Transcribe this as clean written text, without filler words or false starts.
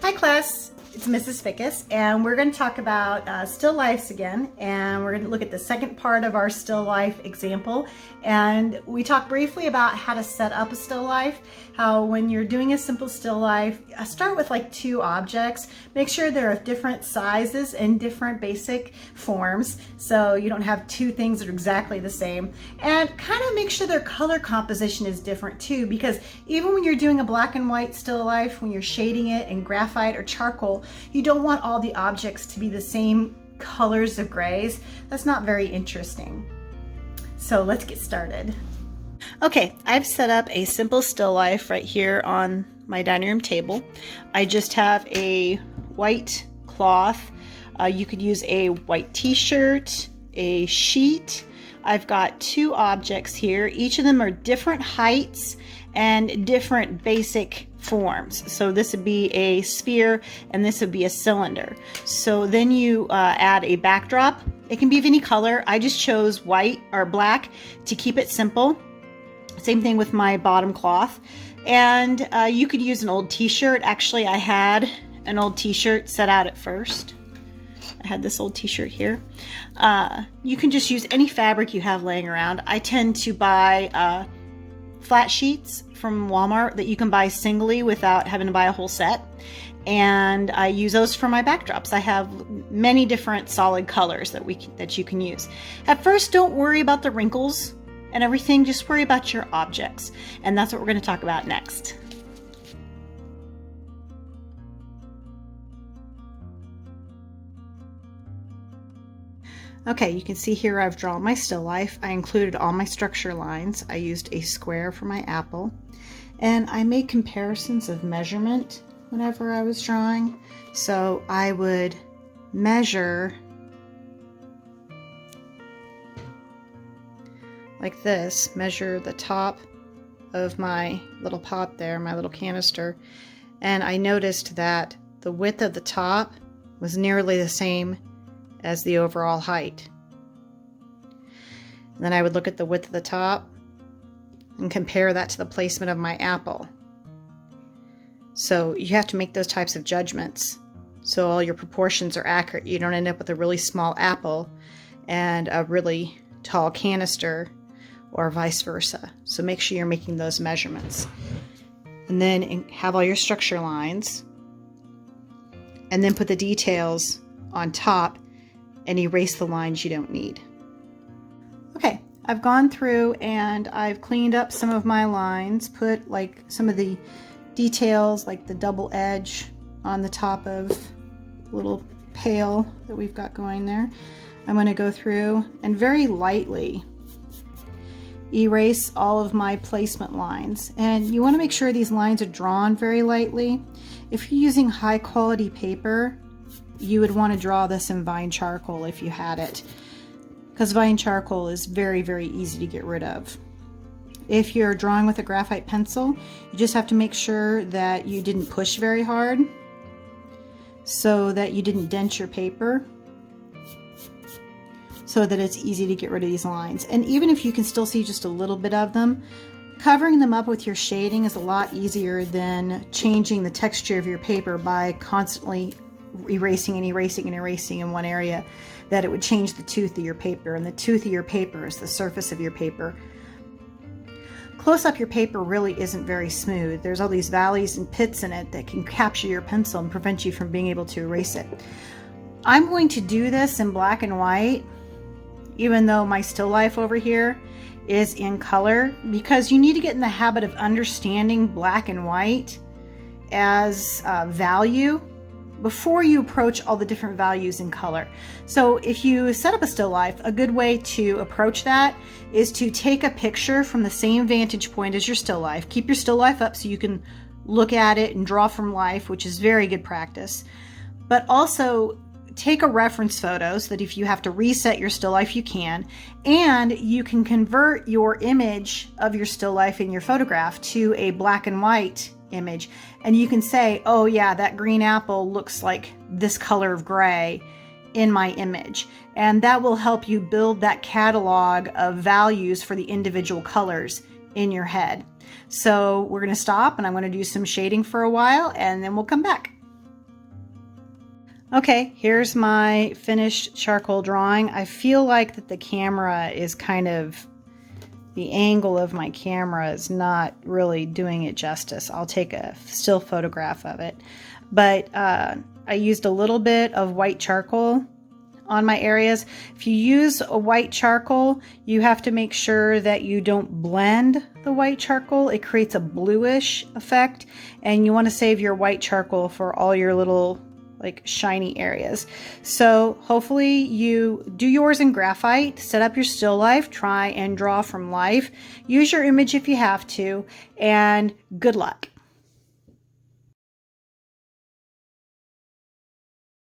Hi class, it's Mrs. Fickus, and we're going to talk about still lifes again, and we're going to look at the second part of our still life example. And we talked briefly about how to set up a still life, how when you're doing a simple still life, start with like two objects. Make sure they're of different sizes and different basic forms, so you don't have two things that are exactly the same. And kind of make sure their color composition is different too, because even when you're doing a black and white still life, when you're shading it in graphite or charcoal, you don't want all the objects to be the same colors of grays. That's not very interesting. So let's get started. Okay, I've set up a simple still life right here on my dining room table. I just have a white cloth. You could use a white t-shirt, a sheet. I've got two objects here. Each of them are different heights and different basic forms. So this would be a sphere and this would be a cylinder. So then you add a backdrop. It can be of any color. I just chose white or black to keep it simple. Same thing with my bottom cloth. And you could use an old t-shirt. Actually, I had an old t-shirt set out at first. I had this old t-shirt here. You can just use any fabric you have laying around. I tend to buy flat sheets from Walmart that you can buy singly without having to buy a whole set. And I use those for my backdrops. I have many different solid colors that you can use. At first, don't worry about the wrinkles and everything. Just worry about your objects. And that's what we're going to talk about next. Okay, you can see here I've drawn my still life. I included all my structure lines. I used a square for my apple. And I made comparisons of measurement whenever I was drawing. So I would measure like this, measure the top of my little pot there, my little canister. And I noticed that the width of the top was nearly the same as the overall height. And then I would look at the width of the top and compare that to the placement of my apple. So you have to make those types of judgments so all your proportions are accurate. You don't end up with a really small apple and a really tall canister or vice versa. So make sure you're making those measurements. And then have all your structure lines and then put the details on top and erase the lines you don't need. Okay, I've gone through and I've cleaned up some of my lines, put like some of the details like the double edge on the top of the little pail that we've got going there. I'm going to go through and very lightly erase all of my placement lines. And you want to make sure these lines are drawn very lightly. If you're using high quality paper, you would want to draw this in vine charcoal if you had it, because vine charcoal is very, very easy to get rid of. If you're drawing with a graphite pencil, you just have to make sure that you didn't push very hard so that you didn't dent your paper, so that it's easy to get rid of these lines. And even if you can still see just a little bit of them, covering them up with your shading is a lot easier than changing the texture of your paper by constantly erasing and erasing and erasing in one area. That it would change the tooth of your paper, and the tooth of your paper is the surface of your paper. Close up, your paper really isn't very smooth. There's all these valleys and pits in it that can capture your pencil and prevent you from being able to erase it. I'm going to do this in black and white, even though my still life over here is in color, because you need to get in the habit of understanding black and white as value before you approach all the different values in color. So if you set up a still life, a good way to approach that is to take a picture from the same vantage point as your still life. Keep your still life up so you can look at it and draw from life, which is very good practice. But also take a reference photo so that if you have to reset your still life, you can. And you can convert your image of your still life in your photograph to a black and white image, and you can say, oh yeah, that green apple looks like this color of gray in my image, and that will help you build that catalog of values for the individual colors in your head. So we're going to stop and I'm going to do some shading for a while and then we'll come back. Okay, here's my finished charcoal drawing. I feel like that the camera is the angle of my camera is not really doing it justice. I'll take a still photograph of it. But I used a little bit of white charcoal on my areas. If you use a white charcoal, you have to make sure that you don't blend the white charcoal. It creates a bluish effect, and you want to save your white charcoal for all your little like shiny areas. So hopefully you do yours in graphite, set up your still life, try and draw from life, use your image if you have to, and good luck.